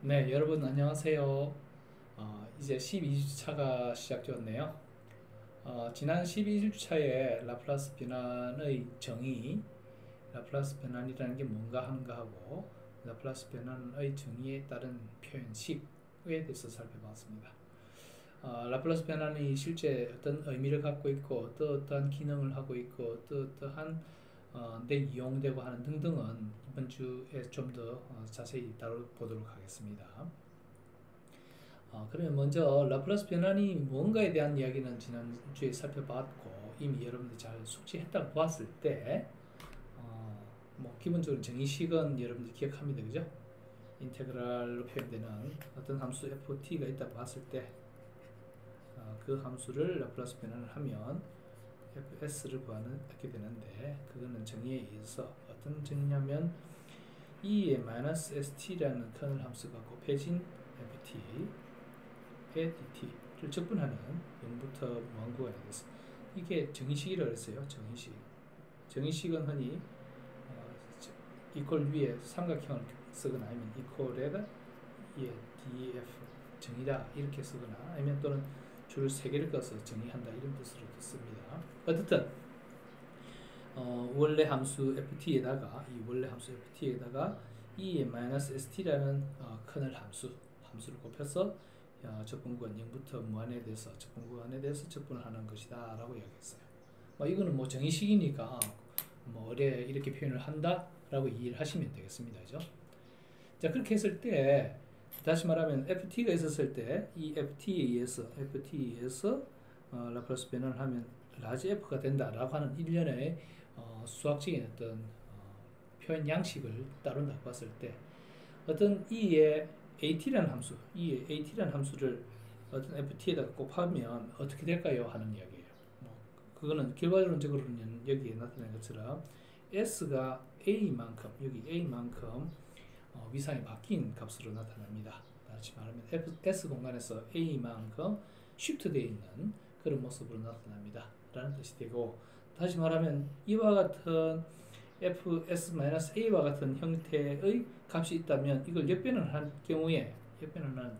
네, 여러분 안녕하세요. 이제 12주차가 시작되었네요. 지난 12주차에 라플라스 변환의 정의, 라플라스 변환이라는 게 뭔가 하는가 하고 라플라스 변환의 정의에 따른 표현식에 대해서 살펴봤습니다. 라플라스 변환이 실제 어떤 의미를 갖고 있고 또 어떠한 기능을 하고 있고 또 어떠한 데 이용되고 하는 등등은 이번 주에 좀 더 자세히 다뤄보도록 하겠습니다. 그러면 먼저 라플라스 변환이 뭔가에 대한 이야기는 지난주에 살펴봤고 이미 여러분들이 잘 숙지했다고 봤을 때 뭐 기본적으로 정의식은 여러분들이 기억합니다. 그죠? 인테그랄로 표현되는 어떤 함수 ft가 있다고 봤을 때 그 함수를 라플라스 변환을 하면 fs를 구하게 되는데 그거는 정의에 의해서 어떤 정의냐면 e의 -st라는 커널 함수가 곱해진 ft의 dt를 적분하는 0부터 무한구간에 대해서 이게 정의식이라고 했어요. 정의식은 흔히 이퀄 위에 삼각형을 쓰거나 아니면 이퀄에다 df 정의다 이렇게 쓰거나 아니면 또는 줄 3개를 꺼서 정의한다 이런 뜻으로도 씁니다. 어쨌든 원래 함수 ft에다가 이 원래 함수 ft에다가 e의 -st라는 커널 함수를 곱해서 적분구간 0부터 무한에 대해서 적분구간에 대해서 적분을 하는 것이다 라고 이야기했어요. 이거는 뭐 정의식이니까 뭐 어뢰 이렇게 표현을 한다 라고 이해를 하시면 되겠습니다. 그죠? 자, 그렇게 했을 때 다시 말하면 ft가 있었을 때 이 ft에 의해서 라플라스 변환을 하면 라지 f가 된다라고 하는 일련의 수학적인 어떤 표현 양식을 따른다고 봤을 때 어떤 e의 at라는 함수를 어떤 ft에다가 곱하면 어떻게 될까요? 하는 이야기예요. 그거는 결과론적으로는 여기에 나타낸 것처럼 s가 여기 a만큼 위상이 바뀐 값으로 나타납니다. 다시 말하면 s 공간에서 a만큼 쉬프트되어 있는 그런 모습으로 나타납니다. 라는 뜻이 되고 다시 말하면 이와 같은 fs-a와 같은 형태의 값이 있다면 이걸 역변을 할 경우에 역변을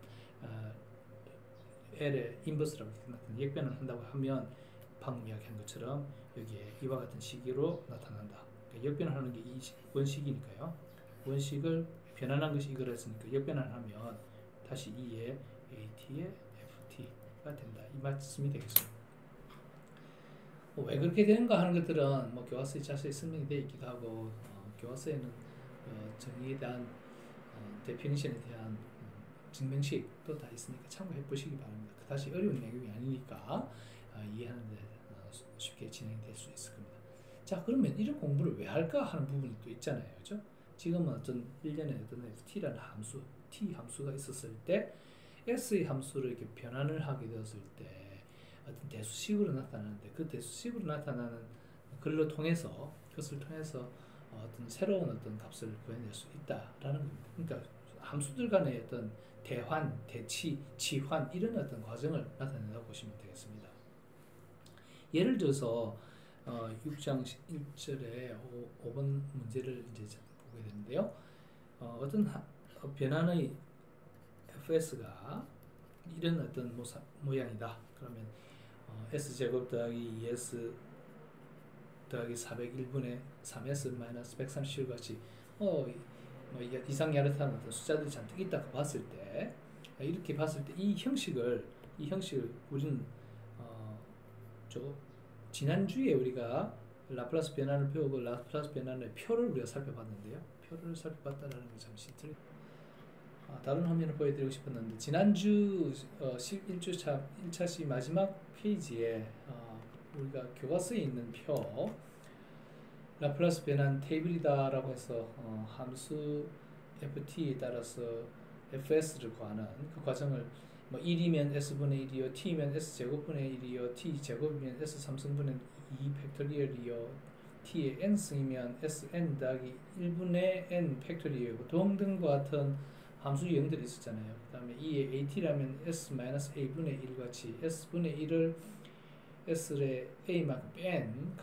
L의 인버스라고 나타나 역변을 한다고 하면 방금 이야기한 것처럼 여기에 이와 같은 식으로 나타난다. 그러니까 역변을 하는 게 이 원식이니까요. 원식을 변환한 것이 이거라 했으니까 역변을 하면 다시 2의 at의 ft가 된다. 이 말씀이 되겠습니다. 왜 그렇게 되는가 하는 것들은 뭐 교과서에 자세히 설명이 되어 있기도 하고 교과서에는 정의에 대한 데피니션에 대한 증명식도 다 있으니까 참고해 보시기 바랍니다. 그다지 어려운 내용이 아니니까 이해하는데 쉽게 진행될 수 있을 겁니다. 자, 그러면 이런 공부를 왜 할까 하는 부분이 또 있잖아요. 그죠? 지금은 어떤 일련의 어떤 ft라는 함수, t 함수가 있었을 때 s의 함수를 이렇게 변환을 하게 되었을 때 어떤 대수식으로 나타나는데 그 대수식으로 나타나는 그것을 통해서 어떤 새로운 어떤 값을 구해낼 수 있다라는 겁니다. 그러니까 함수들 간의 어떤 대환, 대치, 치환 이런 어떤 과정을 나타낸다고 보시면 되겠습니다. 예를 들어서 6장 1절에 5번 문제를 이제 보게 되는데요. 어떤 변환의 fs가 이런 어떤 모양이다. 그러면 s제곱 더하기 2s 더하기 401분의 3s 마이너스 137 같이 이상야릇한 어떤 숫자들이 잔뜩 있다고 봤을 때 이렇게 봤을 때 이 형식을 우리는 지난주에 우리가 라플라스 변환을 배우고 라플라스 변환의 표를 우리가 살펴봤는데요. 표를 살펴봤다라는 게 잠시 다른 화면을 보여드리고 싶었는데 지난주 1주차 1차시 마지막 페이지에 우리가 교과서에 있는 표 라플라스 변환 테이블이다 라고 해서 함수 ft에 따라서 fs를 구하는 그 과정을 1이면 s분의 1이요 t면 s제곱분의 1이요 t제곱이면 s3승분의 2 팩토리얼이요 t의 n승이면 sn 더하기 1분의 n 팩토리얼이고 등등과 같은 함수 유형들이 있었잖아요. 그 다음에 2의 at라면 s-a분의 1 같이 s분의 1을 s의 a만큼 뺀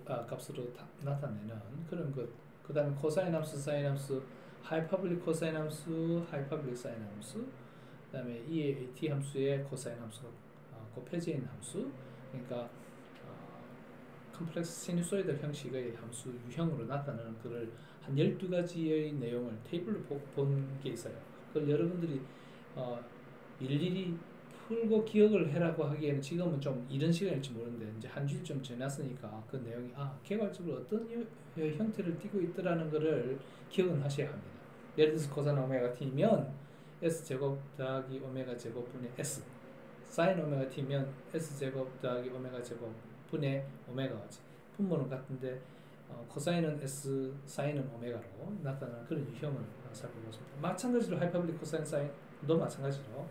값으로 나타내는 그런 것. 그 다음에 코사인 함수, 사인 함수, 하이퍼블릭 코사인 함수, 하이퍼블릭 사인 함수, 그 다음에 이 AT 함수의 코사인 함수가 곱해져 있는 함수, 그러니까 컴플렉스 시누소이드 형식의 함수 유형으로 나타나는 그걸 한 12가지의 내용을 테이블로 본 게 있어요. 그걸 여러분들이 일일이 풀고 기억을 해라고 하기에는 지금은 좀 이런 시간일지 모르는데 이제 한 주일 좀 지났으니까 그 내용이 개괄적으로 어떤 형태를 띠고 있더라는 것을 기억은 하셔야 합니다. 예를 들어서 코사인 오메가 t면 s제곱 더하기 오메가 제곱분의 s, 사인 오메가 t면 s제곱 더하기 오메가 제곱분의 오메가지. 분모는 같은데 코사인은 s, 사인은 오메가로 나타나는 그런 유형을 살펴보겠습니다. 마찬가지로 하이퍼블릭 코사인 사인도 마찬가지로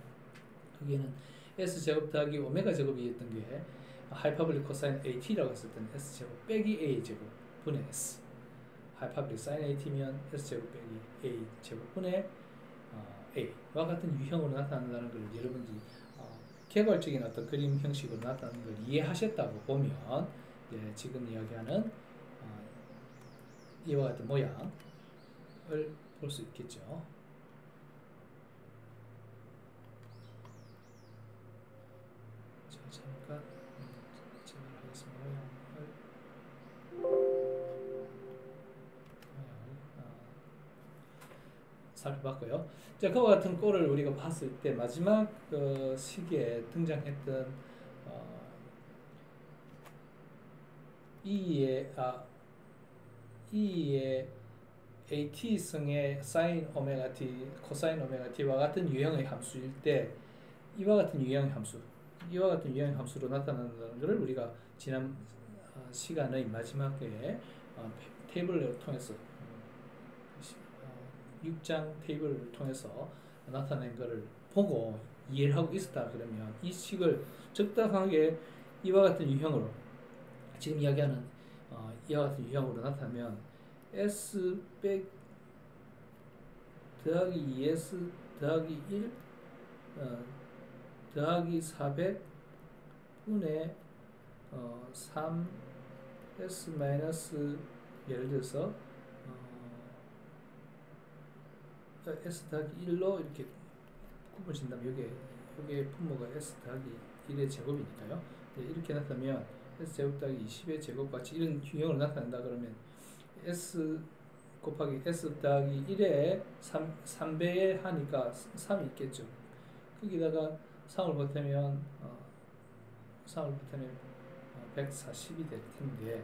여기에는 s제곱 더하기 오메가 제곱이었던 게 하이퍼블릭 코사인 at라고 했을 때는 s제곱 빼기 a제곱 분의 s, 하이퍼블릭 사인 at면 s제곱 빼기 a제곱분의 a와 같은 유형으로 나타난다는 걸 여러분들이 개괄적인 어떤 그림 형식으로 나타나는 걸 이해하셨다고 보면 지금 이야기하는 이와 같은 모양을 볼 수 있겠죠. 자, 잠깐 제가 하겠습니다. 살펴봤고요. 자, 그와 같은 꼴을 우리가 봤을 때 마지막 시기에 등장했던 E의 AT승의 사인 오메가 t, 코사인 오메가 t와 같은 유형의 함수일 때 이와 같은 유형의 함수로 나타난다는 것을 우리가 지난 시간의 마지막에 테이블을 통해서 6장 테이블을 통해서 나타낸 것을 보고 이해를 하고 있었다 그러면 이 식을 적당하게 이와 같은 유형으로 지금 이야기하는 이와 같은 유형으로 나타나면 S 더하기 2S 더하기 1 더하기 400분의 3S 마이너스 예를 들어서 S 더하기 1로 이렇게 구분진다면 여기에 분모가 S 더하기 1의 제곱이니까요. 이렇게 나타나면 S 제곱 더하기 20의 제곱같이 이런 유형으로 나타난다 그러면 S 곱하기 S 더하기 1에 3배에 하니까 3이 있겠죠. 거기다가 3을 보태면 140이 될 텐데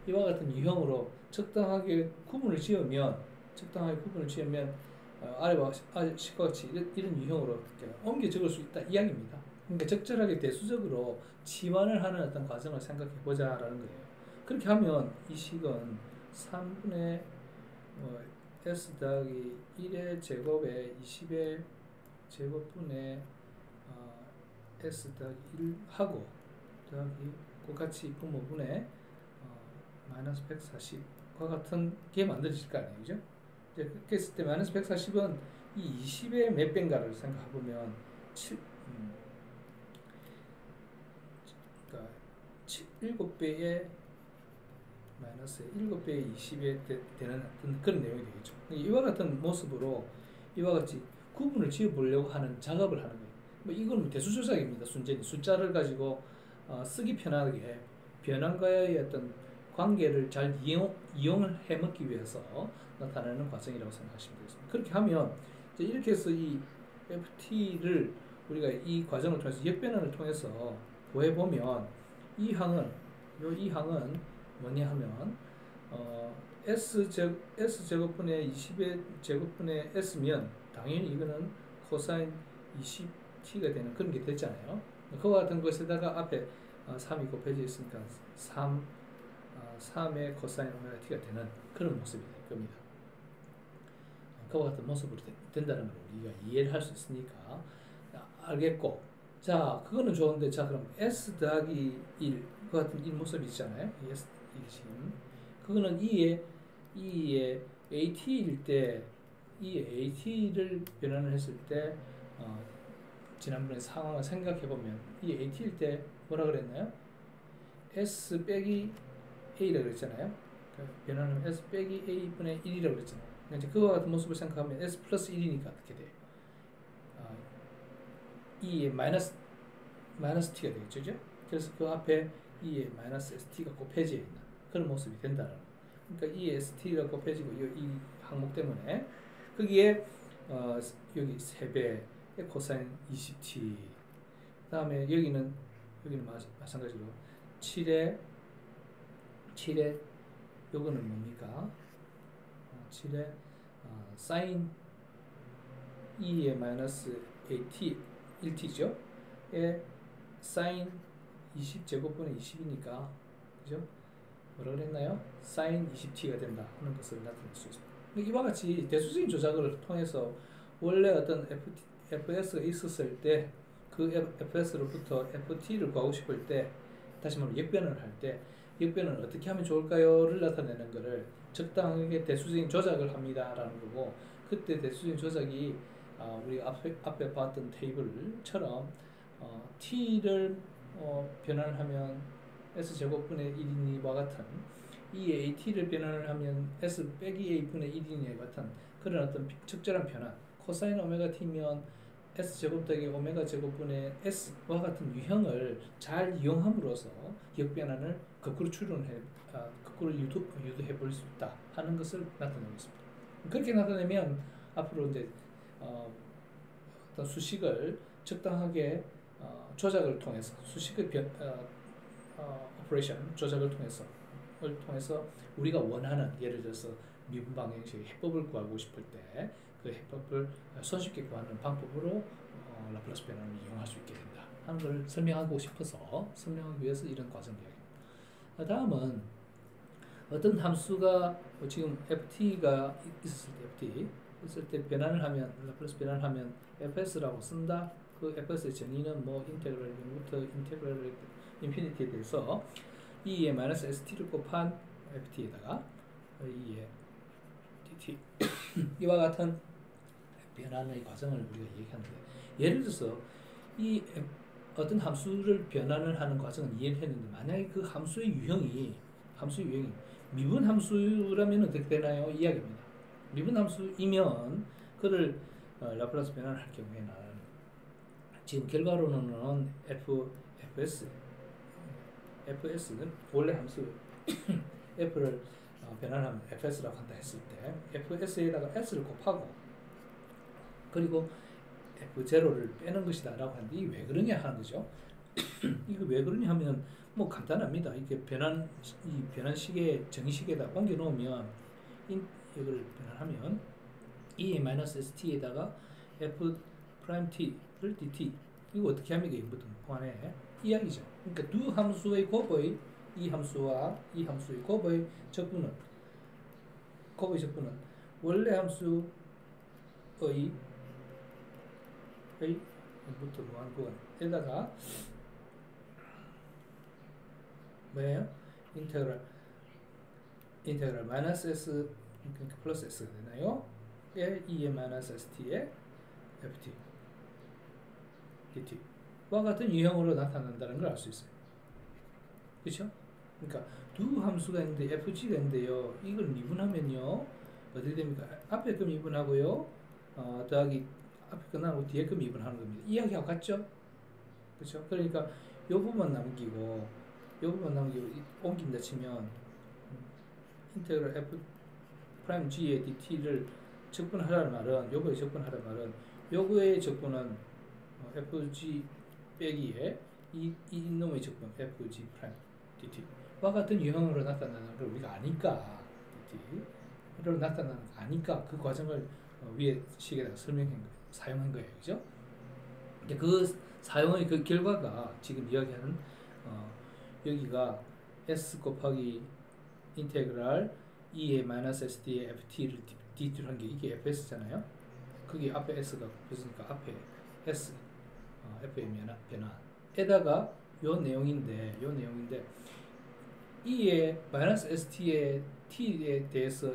이와 같은 유형으로 적당하게 구분을 지으면 아래와 식과 같이 이런 유형으로 옮겨 적을 수 있다 이야기입니다. 그러니까 적절하게 대수적으로 치환을 하는 어떤 과정을 생각해 보자라는 거예요. 그렇게 하면 이 식은 3분의 S 더하기 1의 제곱에 20의 제곱분의 S 더하기 1하고 더하기 똑같이 분모분의 마이너스 140과 같은 게 만들어질 거 아니에요, 그죠? 이제 그렇게 했을 때 마이너스 140은 이 20의 몇 배인가를 생각해보면 7배의 마이너스 7배의 20에 되는 그런 내용이 되겠죠. 이와 같은 모습으로 이와 같이 구분을 지어보려고 하는 작업을 하는 거예요. 뭐 이건 대수조작입니다. 순전히 숫자를 가지고 쓰기 편하게 변환과의 어떤 관계를 잘 이용을 해먹기 위해서 나타나는 과정이라고 생각하시면 되겠습니다. 그렇게 하면 이제 이렇게 해서 이 FT를 우리가 이 과정을 통해서 역변환을 통해서 구해보면 이 항은 뭐냐 하면 S제곱분의 20의 제곱분의 S면 당연히 이거는 코사인 20T가 되는 그런 게 됐잖아요. 그와 같은 것에다가 앞에 3이 곱해져 있으니까 3의 코사인 오메가 T가 되는 그런 모습이 될 겁니다. 그와 같은 모습으로 된다는 걸 우리가 이해를 할 수 있으니까 알겠고, 자 그거는 좋은데, 자 그럼 S 더하기 1 그 같은 이 모습이 있잖아요. S 1심 그거는 E의 AT일 때 이 AT를 변환을 했을 때 지난번에 상황을 생각해 보면 이 AT일 때 뭐라 그랬나요? S 빼기 A라고 그랬잖아요. 변환하면 S 빼기 A분의 1이라고 그랬잖아요. 이제 그와 같은 모습을 생각하면 s 플러스 1이니까 어떻게 돼? e에 마이너스 t가 되겠죠, 그죠? 그래서 그 앞에 e에 마이너스 st가 곱해져 있는 그런 모습이 된다는 거. 그러니까 e에 st가 곱해지고 이 항목 때문에 거기에 여기 3배의 코사인 20t. 그다음에 여기는 마찬가지로 7에 요거는 뭡니까? 7에 사인 2의 마이너스 at 1t죠? 에 사인 20제곱분의 20이니까 그죠? 뭐라 그랬나요? 사인 20t가 된다 하는 것을 나타낼 수 있습니다. 이와 같이 대수적인 조작을 통해서 원래 어떤 fs가 있었을 때 그 fs로부터 ft를 구하고 싶을 때 다시 말하면 역변을 할 때 역변을 어떻게 하면 좋을까요를 나타내는 것을 적당하게 대수적인 조작을 합니다라는 거고, 그때 대수적인 조작이 우리가 앞에 봤던 테이블처럼 t를 변환을 하면 s제곱분의 1이니와 같은 이 at를 변환을 하면 s 빼기 a분의 1이니와 같은 그런 어떤 적절한 변환, 코사인 오메가 t면 s제곱 더하기 오메가 제곱분의 s와 같은 유형을 잘 이용함으로써 역변환을 거꾸로 거꾸로 유도해 볼 수 있다 하는 것을 나타내고 있습니다. 그렇게 나타내면 앞으로 이제 어떤 수식을 적당하게 조작을 통해서 수식의 오퍼레이션 조작을 통해서 우리가 원하는, 예를 들어서 미분 방정식의 해법을 구하고 싶을 때 그 해법을 손쉽게 구하는 방법으로 라플라스 변환을 이용할 수 있게 된다 하는 걸 설명하기 위해서 이런 과정 이야기입니다. 다음은 어떤 함수가 지금 ft가 있을 때 변환을 하면, 라플라스 변환을 하면 fs라고 쓴다. 그 fs의 정의는 뭐 인테그랄 0부터 인테그랄 인피니티에 대해서 2의 마이너스 st를 곱한 ft에다가 2의 dt 이와 같은 변환의 과정을 우리가 얘기하는데, 예를 들어서 이 어떤 함수를 변환을 하는 과정은 이해를 했는데, 만약에 그 함수의 유형이 미분 함수라면 어떻게 되나요? 이야기입니다. 미분 함수이면 그를 라플라스 변환을 할 경우에는 지금 결과로는 fs는 원래 함수 f를 변환하면 fs라고 한다 했을 때 fs에다가 s를 곱하고 그리고 f0를 빼는 것이다 라고 하는데, 이게 왜 그러냐 하는 거죠. 이거 왜 그러냐 하면 뭐 간단합니다. 이게 이 변환식의 정의식에다 옮겨 놓으면 이걸 변환하면 e-st에다가 f 프라임 t를 dt, 이거 어떻게 하면 이게 무한해 이야기죠. 그러니까 두 함수의 곱의 이 함수와 이 함수의 곱의 적분은 원래 함수의 부터 무한구간에다가 뭐예요? 인테그랄 마이너스 s, 그러니까 플러스 s가 되나요? 에 2의 마이너스 st의 ft dt와 같은 유형으로 나타난다는 걸 알 수 있어요. 그렇죠? 그러니까 두 함수가 있는데 fg가 있는데요, 이걸 미분하면요 어떻게 됩니까? 앞에 거 미분하고요 더하기 앞에 거 나누고 뒤에 거 미분하는 겁니다. 이야기하고 같죠? 그렇죠? 그러니까 요 부분 남기고 옮긴다 치면 인테그랄 f 프라임 g의 dt를 적분하라는 말은, 요거에 적분하라는 말은 요거의 적분은 fg 빼기에 이놈의 적분 fg 프라임 dt와 같은 유형으로 나타나는 걸 우리가 아니까, dt로 나타나는 거 아니까 그 과정을 위에 식에다가 사용한 거예요. 그죠? 그 사용의 그 결과가 지금 이야기하는 여기가 s 곱하기 인테그랄 2의 마이너스 st의 ft를 dt로 한 게 이게 fs잖아요. 거기 앞에 s가 곱해지니까 앞에 s f의 변화에다가 요 내용인데 2의 마이너스 st의 t에 대해서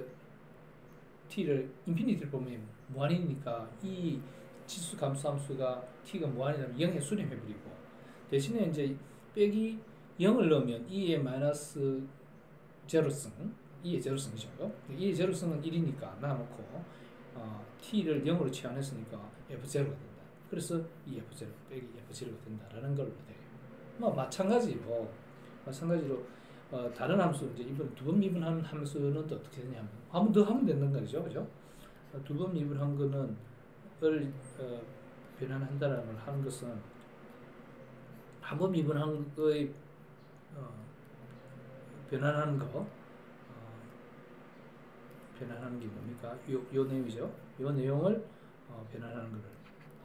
t를 인피니티를 보면 무한이니까 이 지수 감수 함수가 t가 무한이라면 0에 수렴해버리고, 대신에 이제 빼기 0을 넣으면 2의 마이너스 제로승 E의 제로성이죠. E의 제로성은 1이니까 나눠놓고 T를 0으로 치환했으니까 F0가 된다. 그래서 이 F0 빼기 F0가 된다라는 걸로 돼요. 뭐 마찬가지로 다른 함수 이제 이번 두 번 미분한 함수는 또 어떻게 되냐면 한 번 더 하면 되는 거죠, 그죠? 두 번 미분한 거는 변환한다라는 걸 하는 것은 한 번 미분한 거의 변환하는 거 변환하는 게 뭡니까? 요 내용이죠. 요 내용을 변환하는 거를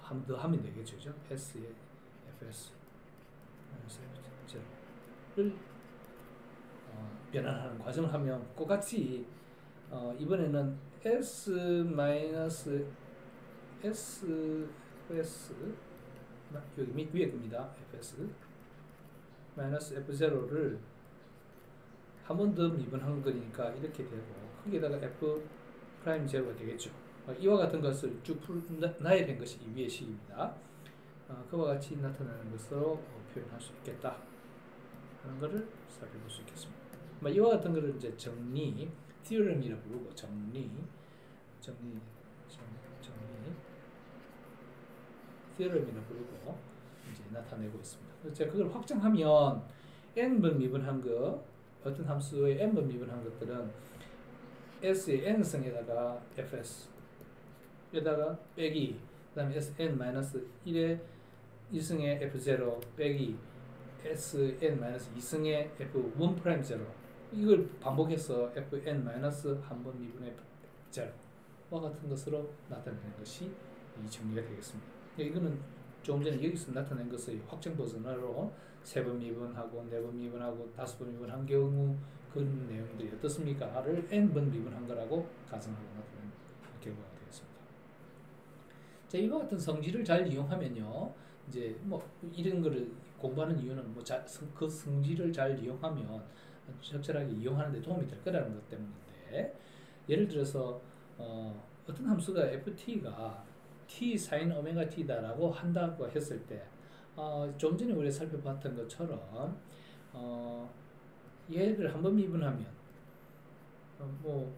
한 번 더 하면 되겠죠, 그죠? S의 fs 를 변환하는 과정을 하면 똑같이 이번에는 s fs 여기 밑 위에 겁니다. fs 마이너스 f0를 한 번 더 미분한 거니까 이렇게 되고 거기에다가 f 프라임 제로가 되겠죠. 이와 같은 것을 쭉 나열한 것이 이 위의 식입니다. 그와 같이 나타나는 것으로 표현할 수 있겠다 하는 것을 살펴볼 수 있겠습니다. 이와 같은 것을 이제 정리, theorem이라 부르고 정리 theorem이라 부르고 이제 나타내고 있습니다. 그래서 그걸 확정하면 n번 미분한 거 어떤 함수의 n번 미분한 것들은 s의 n승에다가 fs 에다가 빼기 그 다음에 sn-1의 2승의 f0 빼기 sn-2승의 f1'0 이걸 반복해서 fn-1번 미분의 0와 같은 것으로 나타내는 것이 이 정리가 되겠습니다. 이거는 조금 전에 여기서 나타낸 것의 확정 버전으로 3번 미분하고 4번 미분하고 5번 미분한 경우 그 내용들이 어떻습니까?를 n번 미분한 거라고 가정하고 나타낸 결과가 되겠습니다. 자, 이와 같은 성질을 잘 이용하면요, 이제 뭐 이런 거를 공부하는 이유는 뭐 그 성질을 잘 이용하면 적절하게 이용하는 데 도움이 될 거라는 것 때문인데, 예를 들어서 어떤 함수가 ft가 t sin 오메가 t다라고 한다고 했을 때 좀 전에 우리가 살펴봤던 것처럼 얘를 한번 미분하면 뭐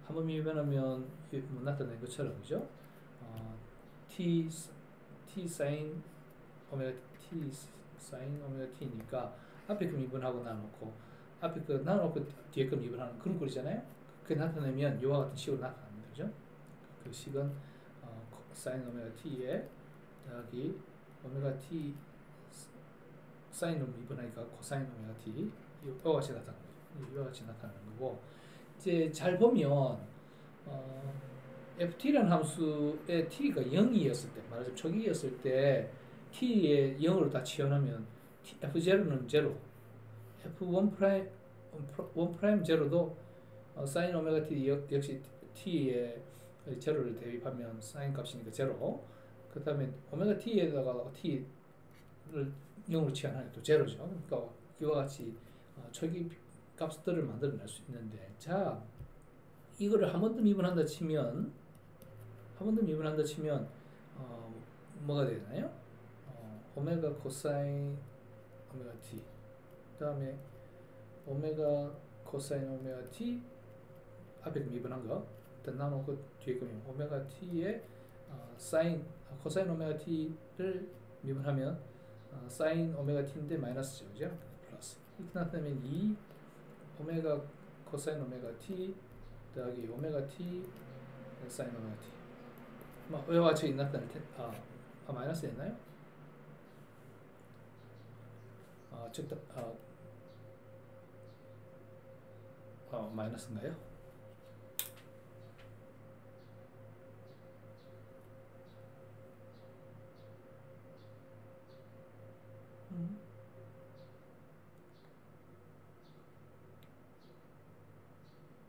한번 미분하면 뭐 나타낸 것처럼 그죠? t sin 오메가 t니까 앞에 그 미분하고 나눠놓고 앞에 그 나눠놓고 뒤에 그 미분하는 그런 꼴이잖아요. 그게 나타내면 이와 같은 식으로 나타납니다. 그죠? 그 식은 sin 오메가 t에 더하기 오메가 t 사인으로 미분하니까 코사인 오메가 t 이와 같이 나타나는 거죠. 이와 같이 나타나는 거고, 이제 잘 보면 ft라는 함수의 t가 0이었을 때, 말하자면 초기였을 때 t에 0으로 다 치환하면 f0는 0, f1' 제로도 사인 오메가 t 역시 t에 제로를 대입하면 사인 값이니까 제로. 그 다음에 오메가 t에다가 t를 0으로 치환하니까 또 제로죠. 그러니까 이와 같이 초기 값들을 만들어낼 수 있는데, 자, 이거를 한 번 더 미분한다 치면 뭐가 되나요? 오메가 코사인 오메가 t, 그 다음에 오메가 코사인 오메가 t 앞에 미분한 거 일단 나누고 뒤에 거면 오메가 t의 코사인 오메가 t를 미분하면 사인 오메가 t인데 마이너스죠, 그죠? 플러스. 이렇게 나타내면 2 오메가 코사인 오메가 t 더하기 오메가 t 사인 오메가 t. 이와 같이 나타낼 테 마이너스 했나요? 마이너스인가요?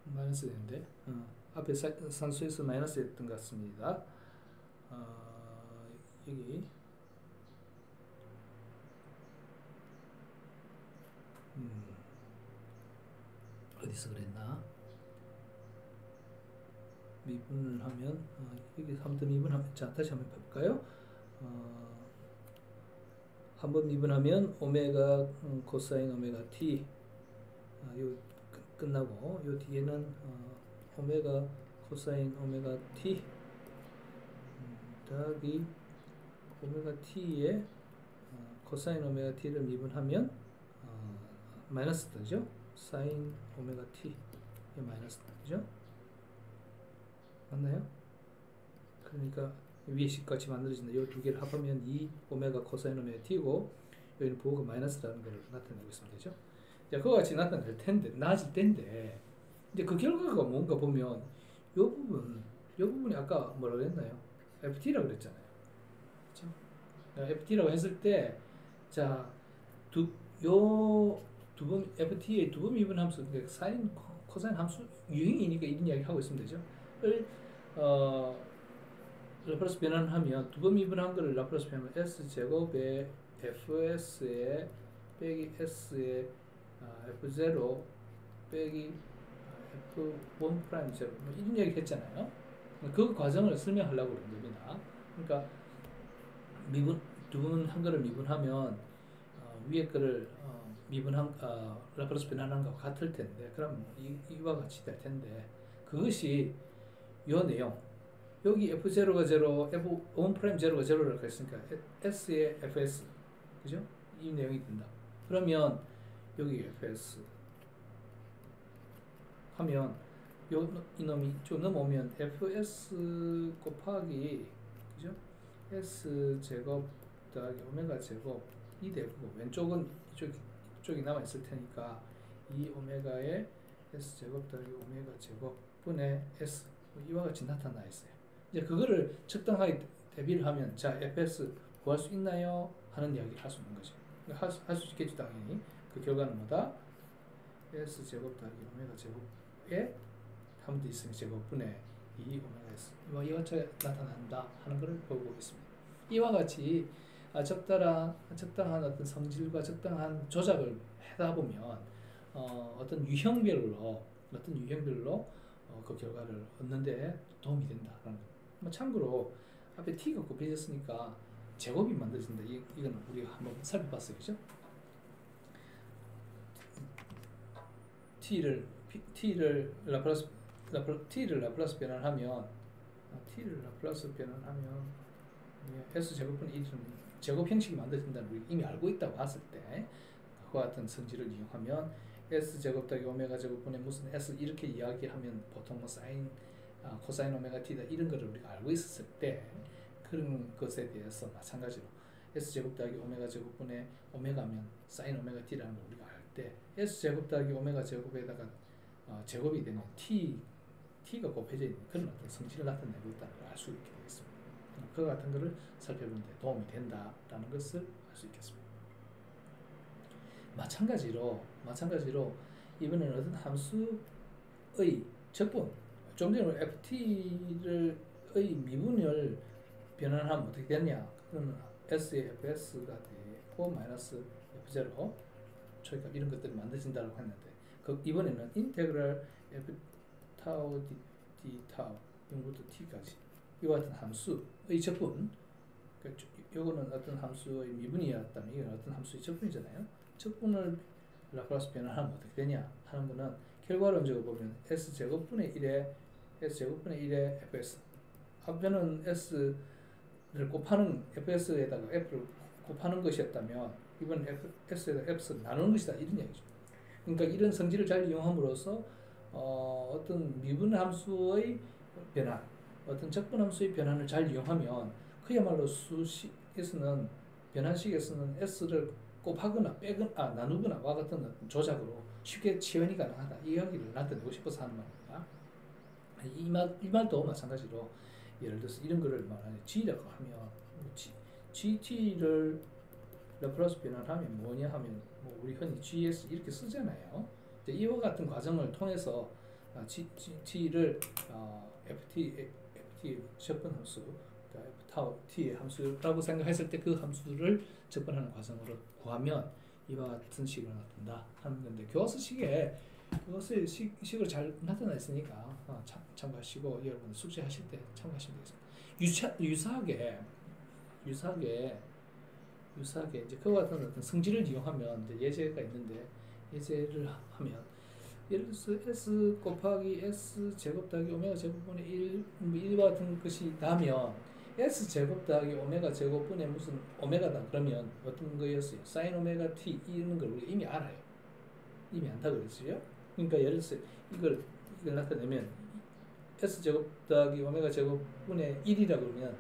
마이너스 되는데 앞에 산수에서 마이너스 했던 것 같습니다. 여기 어디서 그랬나? 미분을 하면 여기 3도 미분하면, 자 다시 한번 볼까요? 한번 미분하면 오메가 코사인 오메가 t 요 끝나고 요 뒤에는 오메가 코사인 오메가 t 더하기 오메가 t에 코사인 오메가 t를 미분하면 마이너스 되죠? 사인 오메가 t에 마이너스 되죠? 맞나요? 그러니까 위에 식같이 만들어진다. 이 두 개를 합하면 2 오메가 코사인 오메가 t고 여기는 부호가 마이너스라는 걸 나타내고 있으면 되죠. 자, 그와 같이 나타낼 텐데, 나아질 텐데, 이제 그 결과가 뭔가 보면 요 부분이 아까 뭐라고 했나요? FT라고 그랬잖아요. 그렇죠? FT라고 했을 때, 자, FT의 두 번 미분 함수, 그러니까 사인, 코사인 함수 유형이니까 이런 이야기 하고 있으면 되죠. 라플라스 변환하면 두 번 미분한 거를 라플라스 변환하면 S제곱에 FS에 빼기 S에 F0 빼기 F1 프라임 제로 뭐 이런 얘기 했잖아요. 그 과정을 설명하려고 그런 겁니다. 그러니까 두 번 한 거를 미분하면 위에 거를 미분한 라플라스 변환한 거와 같을 텐데, 그럼 이와 같이 될 텐데, 그것이 요 내용 여기 F0가 0, F1 프라임 제로가 0라고 했으니까 S의 FS, 그죠? 이 내용이 된다. 그러면 여기 FS 하면 이놈이 좀 넘어오면 FS 곱하기, 그죠? S 제곱 더하기 오메가 제곱 이 되고, 왼쪽은 이쪽이 남아있을 테니까 이 오메가의 S 제곱 더하기 오메가 제곱 분의 S, 이와 같이 나타나 있어요. 이제 그거를 적당하게 대비를 하면, 자, FS 구할 수 있나요? 하는 이야기를 할 수 있는 거죠. 할 수 있겠죠, 당연히. 그 결과는 뭐다? S 제곱 더하기 오메가 제곱에 하면 돼 있으면 제곱분의 2 오메가 S, 이와 같이 나타난다 하는 것을 보고 있습니다. 이와 같이 적당한 어떤 성질과 적당한 조작을 하다 보면 어떤 유형별로 그 결과를 얻는데 도움이 된다라는 거. 뭐 참고로 앞에 t가 곱해졌으니까 제곱이 만들어진다. 이건 우리가 한번 살펴봤어요, 그죠? t를 라플라스 변환하면 s 제곱분의 1은 제곱 형식이 만들어진다는 걸 이미 알고 있다고 봤을 때, 그와 같은 성질을 이용하면 s 제곱 더하기 오메가 제곱분의 무슨 s 이렇게 이야기하면 보통 뭐 사인 코사인 오메가 t다 이런 거를 우리가 알고 있었을 때, 그런 것에 대해서 마찬가지로 s 제곱 더하기 오메가 제곱분의 오메가면 사인 오메가 t라는 걸 우리가 알 때, s 제곱 더하기 오메가 제곱에다가 제곱이 되는 t가 곱해져 있는 그런 어떤 성질을 나타내고 있다는 걸 알 수 있게 되겠습니다. 그와 같은 것을 살펴보는 데 도움이 된다라는 것을 알 수 있겠습니다. 마찬가지로 이번에는 어떤 함수의 적분, 좀 전에 ft의 미분을 변환하면 어떻게 되냐? 그러면 s의 fs가 되고 마이너스 f0 초이값 이런 것들이 만들어진다고 했는데, 이번에는 인테그랄 f 타우 d 타우 0부터 t까지 이와 같은 함수의 적분, 요거는 어떤 함수의 미분이었다면 이건 어떤 함수의 적분이잖아요. 적분을 라플라스 변환하면 어떻게 되냐 하는 거는 결과론적으로 보면 s제곱분의 1에 fs, 앞에는 s를 곱하는 fs에다가 f를 곱하는 것이었다면 이번 s에다 f를 나누는 것이다, 이런 얘기죠. 그러니까 이런 성질을 잘 이용함으로써 어떤 미분 함수의 변환, 어떤 적분 함수의 변환을 잘 이용하면 그야말로 수식에서는, 변환식에서는 s를 곱하거나 빼거나 나누거나 와 같은 어떤 조작으로 쉽게 치환이 가능하다, 이 이야기를 나타내고 싶어서 하는 말입니다. 이 말도 마찬가지로 예를 들어서 이런 거를 말하는 g라고 하면 gt를 라플라스 변환하면 뭐냐 하면 뭐 우리 흔히 gs 이렇게 쓰잖아요. 이와 같은 과정을 통해서 gt를 ft 적분 함수, f t의 함수라고 생각했을 때 그 함수를 적분하는 과정으로 구하면 이와 같은 식으로 나타난다 하는 건데, 교과서식에 그것의 식으로 잘 나타나 있으니까 참고하시고 여러분 숙제하실 때 참고하시면 되겠습니다. 유사하게 이제 그와 같은 어떤 성질을 이용하면 이제 예제가 있는데, 예제를 하면 예를 들어서 s 곱하기 s 제곱 더하기 오메가 제곱분의 1과 같은 것이 나면 s 제곱 더하기 오메가 제곱분의 무슨 오메가다 그러면 어떤 거였어요? 사인 오메가 t 이런 걸 우리가 이미 알아요. 이미 안다고 그랬어요. 그러니까 예를 들어서 이걸 나타내면 s 제곱 더하기 오메가 제곱분의 1이라고 그러면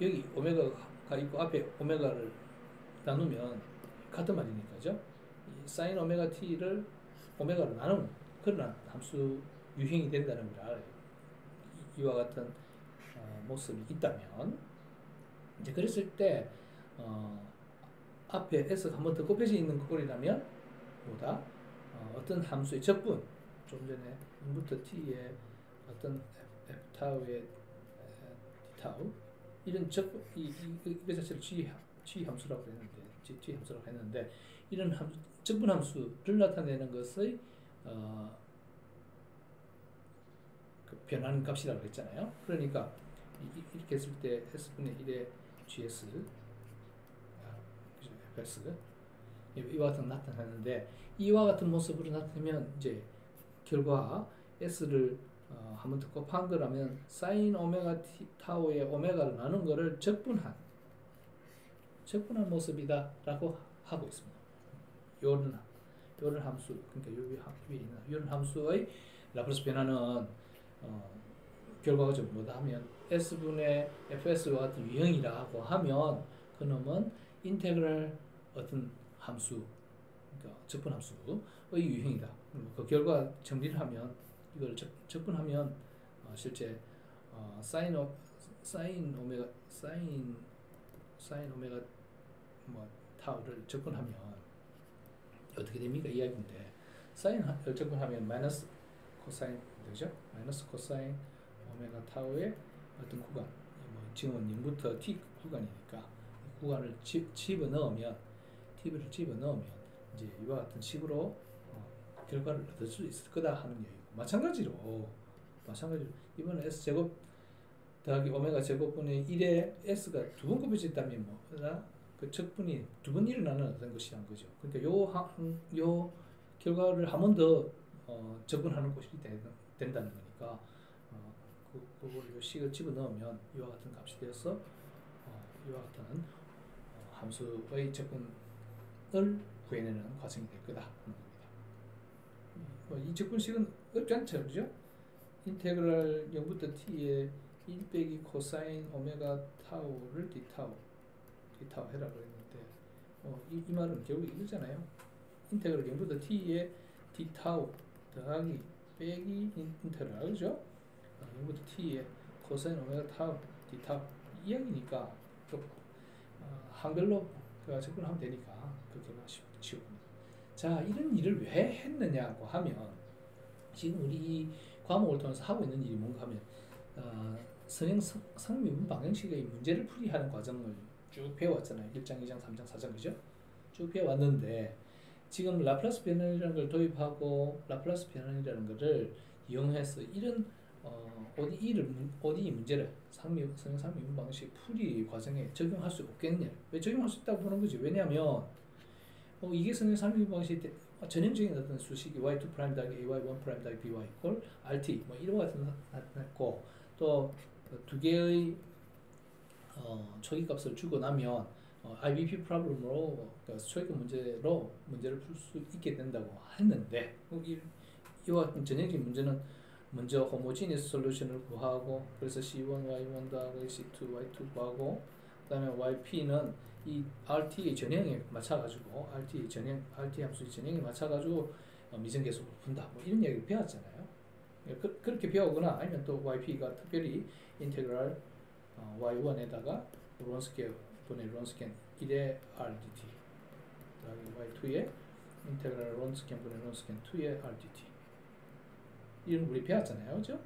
여기 오메가가 있고 앞에 오메가를 나누면 같은 말이니까죠. 이 사인 오메가 t를 오메가로 나누는 그런 함수 유형이 된다는 걸 알아요. 이와 같은 모습이 있다면 이제 그랬을 때 앞에 s가 한 번 더 곱해져 있는 꼴이라면 보다 어떤 함수의 적분 좀 전에 0부터 t의 어떤 f 타우의 d 타우 이런 적분 이 자체를 g 함수라고 했는데 이런 적분 함수를 나타내는 것의 그 변하는 값이라고 했잖아요. 그러니까 이렇게 했을 때 s분의 1의 gs fs 이와 같은 나타나는데 이와 같은 모습으로 나타내면 이제 결과 s를 한 번 더 곱한 거라면 사인 오메가 타우의 오메가를 나눈 거를 적분한 모습이다라고 하고 있습니다. 요런 함수, 그러니까 요런 함수의 라플라스 변화는 결과가 좀 뭐다 하면 s분의 fs와 같은 유형이라고 하면 그놈은 인테그랄 어떤 함수, 그러니까 적분 함수의 유형이다. 그 결과 정리를 하면 이걸 적분하면 실제 사인 오메가 뭐 타우를 적분하면 어떻게 됩니까? 이야기인데 사인을 적분하면 마이너스 코사인 되죠? 마이너스 코사인 오메가 타우의 어떤 구간, 뭐 지금은 0부터 t 구간이니까 구간을 집어넣으면 t를 집어넣으면 이제 이와 같은 식으로 결과를 얻을 수 있을 거다 하는 얘기고 마찬가지로 이번에 s 제곱 더하기 오메가 제곱분의 1에 s가 두 번 곱해져 있다면 뭐다? 그 적분이 두 번 일어나는 어떤 것이란 거죠. 그러니까 요 결과를 한 번 더 적분하는 것이 된다는 거니까 그걸 요 식을 집어넣으면 이와 같은 값이 되어서 이와 같은 함수의 적분을 구해내는 과정이 될 거다 하는 겁니다. 이 적분식은 어렵지 않죠, 그죠? 인테그랄 0부터 t의 1 빼기 코사인 오메가 타우를 d 타우 해라고 했는데 이 말은 결국 이거잖아요. 인테그랄 0부터 t의 d 타우 더하기 빼기 인테그랄, 그죠? 0부터 t의 코사인 오메가 타우 d 타우 이야기니까 한글로 적분하면 되니까 그렇게 쉬웁니다. 자, 이런 일을 왜 했느냐고 하면 지금 우리 이 과목을 통해서 하고 있는 일이 뭔가 하면 선행 상미분 방정식의 문제를 풀이하는 과정을 쭉 배워왔잖아요. 1장, 2장, 3장, 4장 그죠? 쭉 배워왔는데 지금 라플라스 변환이라는 걸 도입하고 라플라스 변환이라는 것을 이용해서 이런 어디 문제를 선행 상미분 방정식 풀이 과정에 적용할 수 없겠냐? 왜 적용할 수 있다고 보는 거지? 왜냐하면 이게 선행 상미분 방정식 전형적인 어떤 수식이 y2' 더하기 ay1' 더하기 by equal rt 뭐 이런 것 같은 나타났고 또 두 개의 초기값을 주고 나면 IBP 프로블럼으로 그러니까 초기값 문제를 풀 수 있게 된다고 했는데 이와 같은 전형적인 문제는 먼저 호모지니스 솔루션을 구하고 그래서 C1y1 더하기 C2y2 구하고 그 다음에 yp는 이 RT의 전형에 맞춰가지고 RT 함수의 전형에 맞춰가지고 미정계수를 푼다 뭐 이런 얘기를 배웠잖아요. 그렇게 배우거나 아니면 또 yp가 특별히 인테그랄 y1에다가 론스케 분의 론스케 1의 RDT 더하기 y2의 인테그랄 론스케 분의 론스케 2의 RDT 이런 우리 배웠잖아요, 그죠?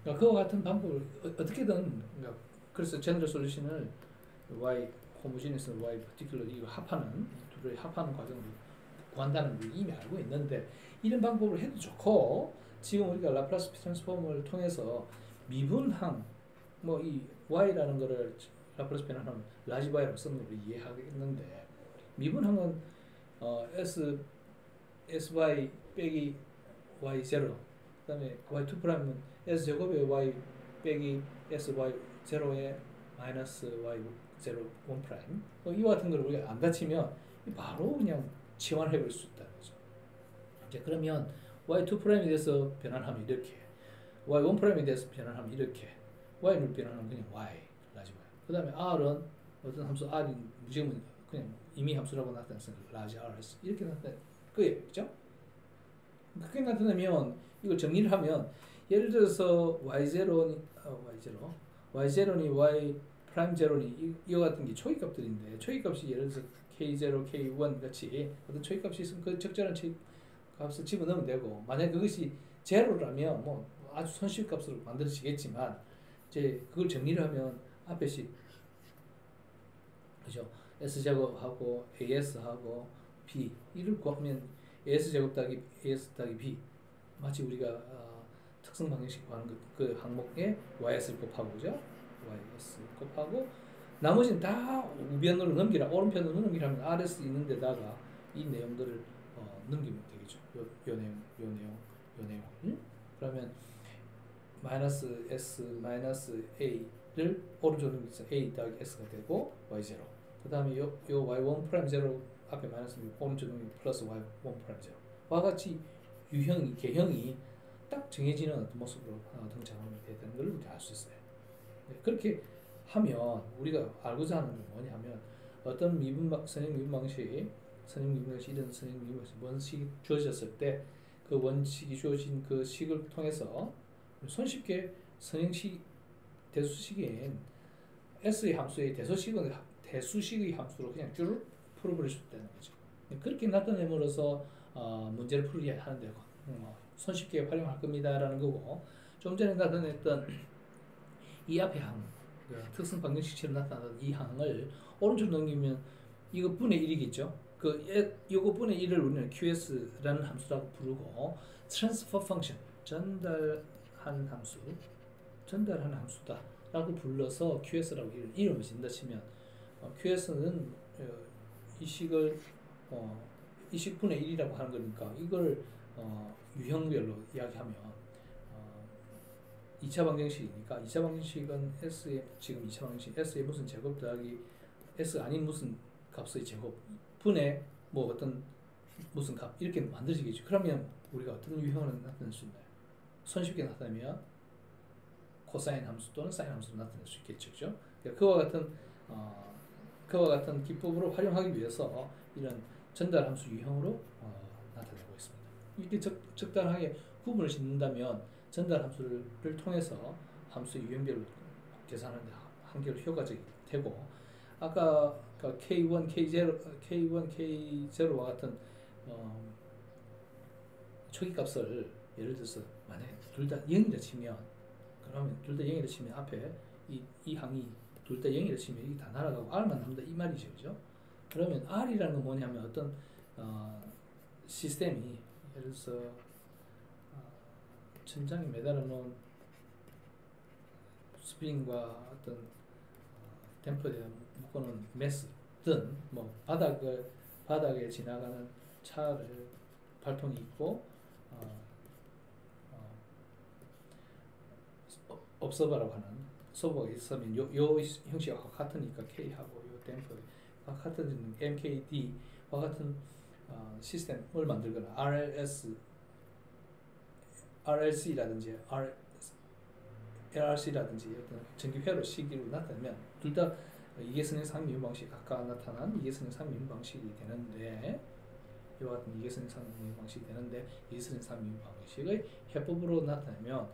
그러니까 그와 같은 방법을 어떻게든 그래서 제너럴 솔루션을 y 호모지니스 y 퍼티큘러 이거 합하는 둘의 합하는 과정을 구한다는 걸 이미 알고 있는데 이런 방법을 해도 좋고 지금 우리가 라플라스 트랜스폼을 통해서 미분항 뭐 이 y라는 거를 라플라스 변환하면 라지 y라고 쓰는 걸 이해하겠는데 미분항은 sy 빼기 y0 그 다음에 y2 프라임은 s제곱에 y 빼기 sy 0에 마이너스 y0 1 프라임 이와 같은 걸 우리가 안 다치면 바로 그냥 치환해 볼 수 있다는 거죠. 이제 그러면 y2 프라임에 대해서 변환하면 이렇게 y1 프라임에 대해서 변환하면 이렇게 y를 변환하면 그냥 y 라지 y 그 다음에 r은 어떤 함수 r이 지금은 그냥 임의 함수라고 나타났으니까 라지 r 했어 이렇게 나타나 그게 그죠? 그렇게 나타나면 이걸 정리를 하면 예를 들어서 y0니 y 프라임 제로니 이와 같은 게 초기값들인데 초기값이 예를 들어서 k0, k1 같이 어떤 초기값이 있으면 그 적절한 값을 집어넣으면 되고 만약 그것이 제로라면 뭐 아주 손실값으로 만들어지겠지만 이제 그걸 정리를 하면 앞에씩 그죠? s제곱하고 as하고 b 이를 구하면 as제곱 더하기 as 더하기 b 마치 우리가 특성 방정식 구하는 그 항목에 ys를 곱하고 그죠? ys 곱하고 나머지는 다 우변으로 넘기라 오른편으로 넘기라면 rs 있는 데다가 이 내용들을 넘기면 되겠죠. 요 내용 그러면 마이너스 s 마이너스 a를 오른쪽으로 넘기서 a 더하기 s가 되고 y0 그 다음에 요 y1 프라임 0 앞에 마이너스 오른쪽으로 넘기 플러스 y1 프라임 0와 같이 유형이 개형이 딱 정해지는 어떤 모습으로 등장하게 되는 걸 우리가 알 수 있어요. 그렇게 하면 우리가 알고자 하는 건 뭐냐면 어떤 선행 미분 방식 이런 선행 미분 방식 원칙이 주어졌을 때 그 원칙이 주어진 그 식을 통해서 손쉽게 선행식 대수식인 s의 함수의 대수식의 함수로 그냥 쭉 풀어버릴 수 있다는 거죠. 그렇게 나타냄으로써 문제를 풀게 하는데 손쉽게 활용할 겁니다라는 거고 좀 전에 나타냈던 이 앞에 항 특성 방정식처럼 나타나는 이 항을 오른쪽으로 넘기면 이거 분의 1이겠죠. 요거 분의 1을 우리는 QS라는 함수라고 부르고 transfer function 전달한 함수다라고 불러서 QS라고 이름을 짓는다 치면 QS는 이 식을 이 식분의 1이라고 하는 거니까 이걸 유형별로 이야기하면 2차 방정식이니까 2차 방정식은 S의 지금 2차 방정식 S의 무슨 제곱 더하기 S 아닌 무슨 값의 제곱 분의 뭐 어떤 무슨 값 이렇게 만들어지겠죠. 그러면 우리가 어떤 유형을 나타낼 수 있나요? 손쉽게 나타내면 코사인 함수 또는 사인 함수로 나타낼 수 있겠죠. 그죠? 그와 같은 기법으로 활용하기 위해서 이런 전달 함수 유형으로 나타내고 있습니다. 이렇게 적당하게 구분을 짓는다면 전달 함수를 통해서 함수의 유형별로 계산하는 데 한결 효과적이 되고 아까 K1, K0와 같은 초기값을 예를 들어서 만약에 둘 다 0이라 치면 그러면 둘 다 0이라 치면 앞에 이 항이 둘 다 0이라 치면 이게 다 날아가고 R만 남는다 이 말이죠. 그죠? 그러면 R이라는 건 뭐냐면 어떤 시스템이 예를 들어서 천장에 매달아 놓은 스프링과 어떤 댐퍼에 묶어놓은 메스든 뭐 바닥에 지나가는 차를 발통이 있고 observer라고 하는 서버가 있으면 요 형식과 같으니까 K하고 요 댐퍼가 같은 MKD와 같은 시스템을 만들거나 RLC라든지 LRC라든지 어떤 전기회로 시기로 나타내면 둘 다 이계선행 상미분 방식 아까 나타난 이계선행 상미분 방식이 되는데 이와 같은 이계선행 상미분 방식이 되는데 이계선행 상미분 방식의 해법으로 나타내면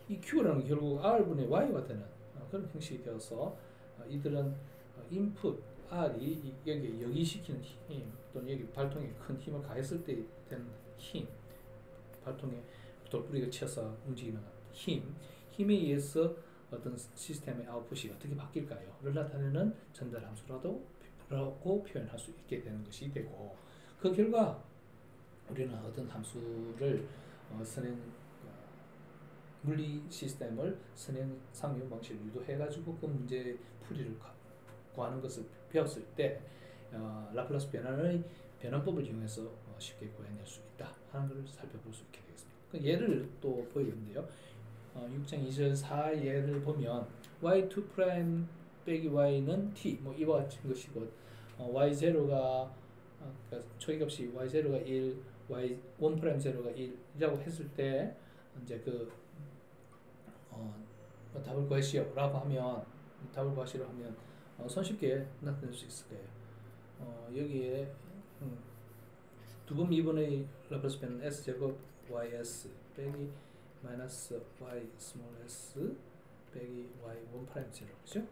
이 Q라는 게 결국 R분의 Y가 되는 그런 형식이 되어서 이들은 인풋 R이 여기에 역이시키는 힘 또는 여기 발통에 큰 힘을 가했을 때 되는 힘 발통에 돌부리가 치어서 움직이는 힘에 의해서 어떤 시스템의 아웃풋이 어떻게 바뀔까요?를 나타내는 전달 함수라고 표현할 수 있게 되는 것이 되고 그 결과 우리는 어떤 함수를 물리 시스템을 선행 상미분 방식을 유도해가지고 그 문제 풀이를 구하는 것을 배웠을 때 라플라스 변환법을 이용해서 쉽게 구해낼 수 있다 하는 것을 살펴볼 수 있게 되겠습니다. 그 예를 또 보이는데요. 6장 2절 4예를 보면 y2' 빼기 y는 t 뭐 이와 같은 것이고 y0가 그러니까 초기값이 y0가 1, y1'0가 1이라고 했을 때 이제 뭐 답을 구하시오라고 하면 답을 구하시려 하면 손쉽게 나타낼 수 있을 거예요. 여기에 두분 미분의 라플라스 변은 s 제곱 ys 빼기 마이너스 y 스몰 s 빼기 y 1' 제로 그죠?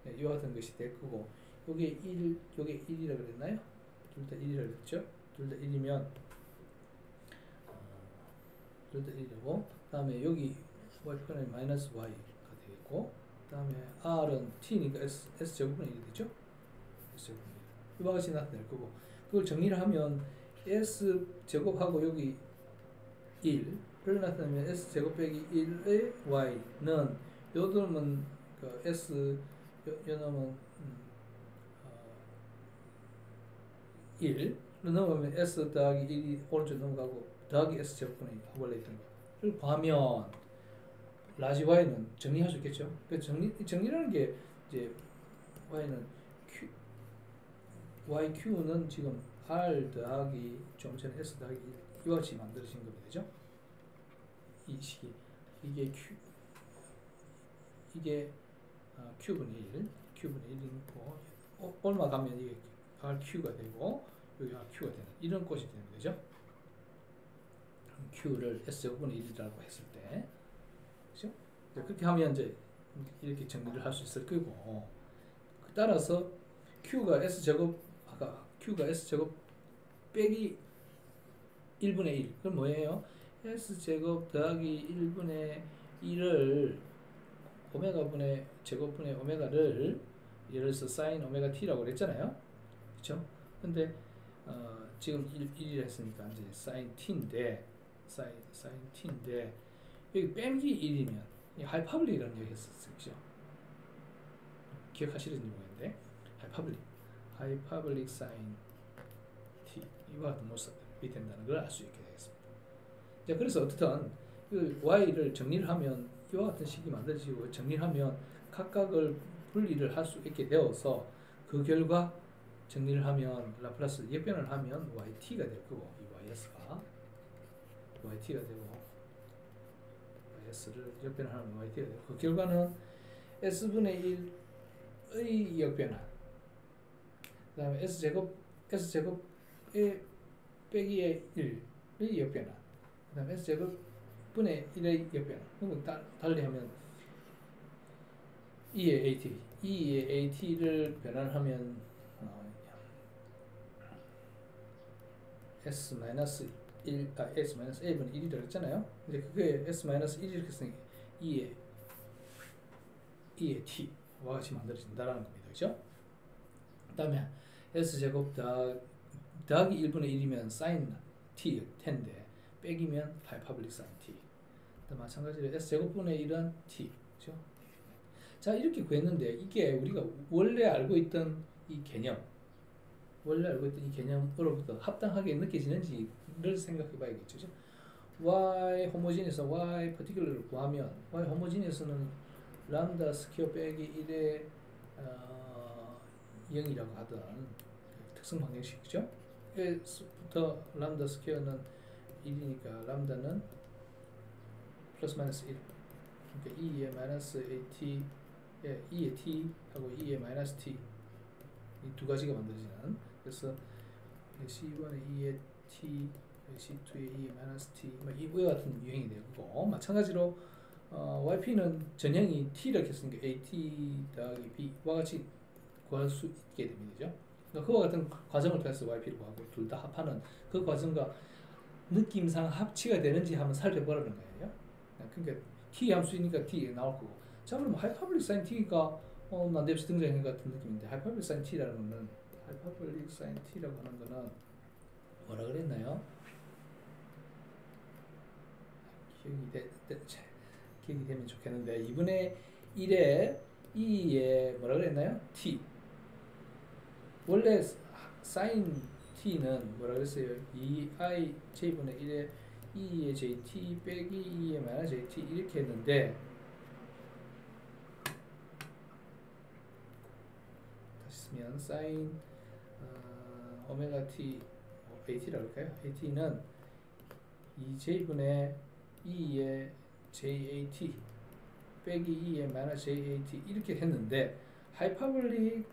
네, 이와 같은 것이 될 거고 요게 1, 요게 1이라고 그랬나요? 둘 다 1이라고 그랬죠? 둘 다 1이면 둘 다 1이고 그 다음에 여기 y표는 마이너스 y가 되겠고 그 다음에 r은 t니까 s제곱분의 1이 되죠? s제곱분의 1 이와 같이 나타낼 거고 그걸 정리를 하면 s제곱하고 여기 1을 나타내면 s제곱 빼기 1의 y는 요 놈은 그 s 요 놈은 1을 넘어가면 s 더하기 1이 오른쪽 넘어가고 더하기 s제곱분의 1 원래 있던 거를 구하면 라지 y는 정리할 수 있겠죠. 그래서 정리라는 게 이제 y는 yq는 지금 r 더하기 좀 전에 s 더하기 1 이와 같이 만들어진 겁니다. 그죠? 이 식이 이게 이게 q분의 1이고 얼마 가면 이게 rq가 되고 여기 rq가 되는 이런 꼴이 되는 거죠. q를 s제곱분의 1이라고 했을 때 그죠? 그렇게 하면 이제 이렇게 정리를 할 수 있을 거고 따라서 q가 s제곱 아까 q가 s제곱 빼기 1분의 1 그럼 뭐예요? s제곱 더하기 1분의 1을 오메가분의 제곱분의 오메가를 예를 들어서 sin 오메가 t라고 그랬잖아요. 그렇죠? 근데 지금 1이라 했으니까 이제 sin t인데 여기 빼기 1이면 하이퍼블릭이라는 얘기 했었죠. 그죠? 기억하시는지 모르겠는데 하이퍼블릭 sin t 이와 같은 모습이 된다는 걸 알 수 있게 되겠습니다. 자, 그래서 어떻든 그 y를 정리를 하면 이와 같은 식이 만들어지고 정리하면 각각을 분리를 할 수 있게 되어서 그 결과 정리를 하면 라플라스 역변을 하면 yt가 될 거고 이 ys가 yt가 되고 ys를 역변을 하면 yt가 되고 그 결과는 s분의 1의 역변화 그 다음에 s제곱의 빼기의 1의 역변화 그 다음에 s제곱분의 1의 역변화 그럼 달리 하면 2의 at를 변환하면 s-1 s-1분의 1이라고 했잖아요. 근데 그게 s-1 이렇게 쓰니까 2의 t와 같이 만들어진다라는 겁니다. 그죠? 그 다음에 s제곱 더하기 1분의 1이면 sin t 텐데 빼기면 하이퍼블릭 sin t 마찬가지로 s제곱분의 1은 t 그죠? 자 이렇게 구했는데 이게 우리가 원래 알고 있던 이 개념으로부터 합당하게 느껴지는지를 생각해 봐야겠죠. y 호모지니에서 y 퍼티큘러를 구하면 y 호모지니에서는 람다 스퀘어 빼기 1의 0이라고 하던 특성 방정식이죠. 1부터 람다 스퀘어는 1이니까 람다는 플러스 마이너스 1 그러니까 2의 마이너스 at 2의 t 하고 2의 마이너스 t 이 두 가지가 만들어지는 그래서 c1의 2의 t c2의 2의 마이너스 t 이와 같은 유형이 되고 마찬가지로 yp는 전형이 t라고 했으니까 at 더하기 b와 같이 구할 수 있게 됩니다. 그러니까 그와 같은 과정을 통해서 yp를 구하고 둘 다 합하는 그 과정과 느낌상 합치가 되는지 한번 살펴보라는 거예요. 그러니까 t 함수이니까 t 나올 거고 자 그럼 하이퍼블릭 사인 t가 난데없이 등장한 것 같은 느낌인데 하이퍼블릭 사인 t라는 거는 하이퍼블릭 사인 t라고 하는 거는 뭐라 그랬나요? 기억이 되면 좋겠는데 2분의 1에 2에 뭐라 그랬나요? t 원래 사인 t는 뭐라 그랬어요? 2i j분의 1에 2의 jt 빼기 2의 마이너스 jt 이렇게 했는데 다시 쓰면 sin 오메가 t at라고 할까요? at는 2j분의 2의 jat 빼기 2의 마이너스 jat 이렇게 했는데 하이퍼볼릭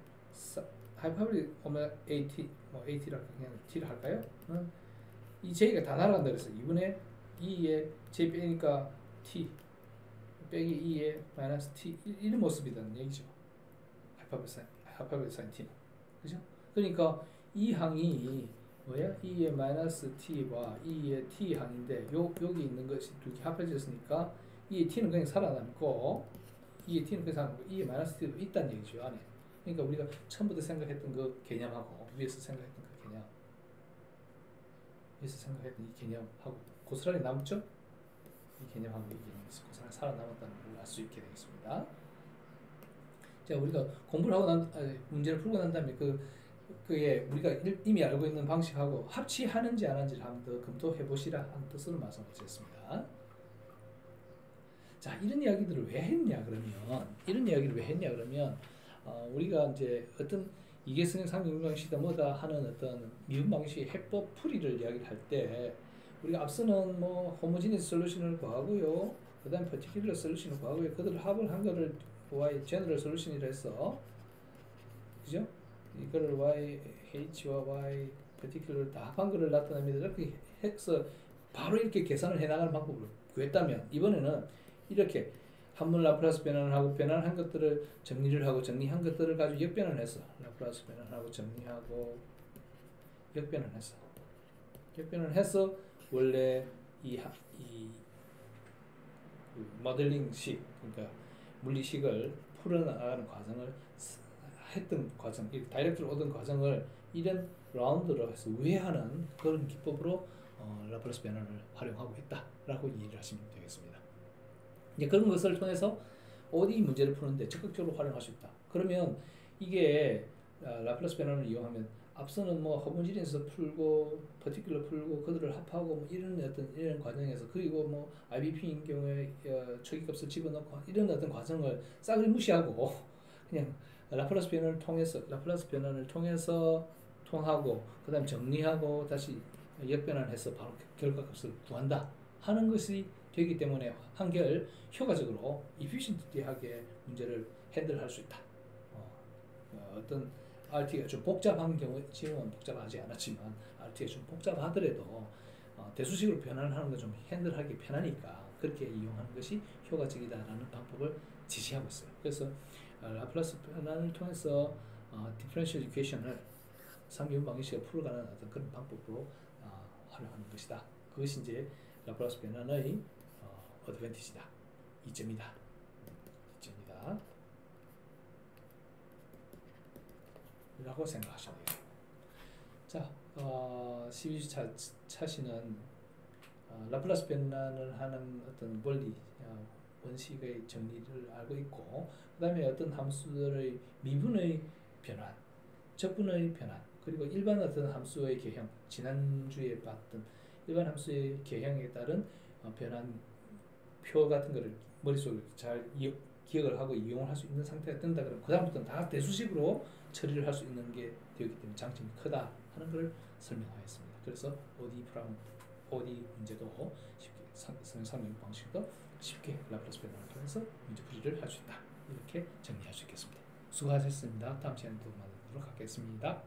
오메가 at 뭐 at라고 그냥 t를 할까요? 이 j가 다 날아간다 그래서 2분의 2의 j 빼니까 t 빼기 2의 마이너스 t 이런 모습이라는 얘기죠. 하이퍼볼릭 사인 t는 그죠? 그러니까 이 항이 뭐야? 2의 마이너스 t와 2의 t 항인데 여기 있는 것이 두 개 합해졌으니까 2의 t는 그냥 살아남고 2의 t는 그냥 살아남고 2의 마이너스 t도 있다는 얘기죠 안에. 그러니까 우리가 처음부터 생각했던 그 개념하고 위에서 생각했던 그 개념 위에서 생각했던 이 개념하고 고스란히 남죠? 이 개념하고 이 개념이 고스란히 살아남았다는 걸 알 수 있게 되겠습니다. 자, 우리가 공부를 하고 문제를 풀고 난 다음에 그게 우리가 이미 알고 있는 방식하고 합치하는지 안 하는지를 한번 더 검토해 보시라 하는 뜻으로 말씀을 드렸습니다. 자, 이런 이야기들을 왜 했냐 그러면 우리가 이제 어떤 이계선형 상미분 방식이다 뭐다 하는 어떤 미분 방식의 해법 풀이를 이야기를 할 때 우리가 앞서는 뭐 호모지니스 솔루션을 구하고요, 그 다음에 퍼티큘러 솔루션을 구하고요, 그들을 합을 한 거를 y 제너럴 솔루션이라 해서 그죠? 이거를 y h와 y 퍼티큘러를 다 합한 거를 나타냅니다. 이렇게 해서 바로 이렇게 계산을 해나가는 방법을 구했다면 이번에는 이렇게 한문 라플라스 변환을 하고 변환한 것들을 정리를 하고 정리한 것들을 가지고 역변을 해서 라플라스 변환하고 정리하고 역변을 해서 원래 이 모델링식 그러니까 물리식을 풀어나가는 과정을 했던 과정, 다이렉트로 얻은 과정을 이런 라운드로 해서 우회하는 그런 기법으로 라플라스 변환을 활용하고 있다라고 이해를 하시면 되겠습니다. 이제 그런 것을 통해서 ODE 문제를 푸는데 적극적으로 활용할 수 있다. 그러면 이게 라플라스 변환을 이용하면 앞서는 뭐 호모지니스 풀고 퍼티큘러 풀고 그들을 합하고 뭐 이런 과정에서 그리고 뭐 IBP인 경우에 초기값을 집어넣고 이런 어떤 과정을 싹을 무시하고 그냥 라플라스 변환을 통해서 통하고 그다음 정리하고 다시 역변환해서 바로 결과값을 구한다 하는 것이 되기 때문에 한결 효과적으로 이피션티하게 문제를 핸들할 수 있다. 어떤 RT가 좀 복잡한 경우, 지금은 복잡하지 않았지만 RT가 좀 복잡하더라도 대수식으로 변환하는 거 좀 핸들하기 편하니까 그렇게 이용하는 것이 효과적이다라는 방법을 지시하고 있어요. 그래서 라플라스 변환을 통해서 디퍼런셜 이퀘이션을 상미분 방정식을 풀어가는 어떤 그런 방법으로 활용하는 것이다. 그것이 이제 라플라스 변환의 어드밴티지다. 이점이다. 라고 생각하시면 돼요. 자, 12주 차시는 라플라스 변환을 하는 어떤 원리, 원식의 정리를 알고 있고, 그 다음에 어떤 함수들의 미분의 변환, 적분의 변환, 그리고 일반 어떤 함수의 개형, 지난주에 봤던 일반 함수의 개형에 따른 변환표 같은 거를 머릿속에 잘 기억을 하고 이용을 할 수 있는 상태가 된다 그러면 그 다음부터는 다 대수식으로 처리를 할 수 있는 게 되기 때문에 장점이 크다 하는 걸 설명하였습니다. 그래서 OD 문제도 쉽게 상용 방식도 쉽게 라플라스 변환을 통해서 문제 풀이를 할 수 있다. 이렇게 정리할 수 있겠습니다. 수고하셨습니다. 다음 시간에 또 만나도록 하겠습니다.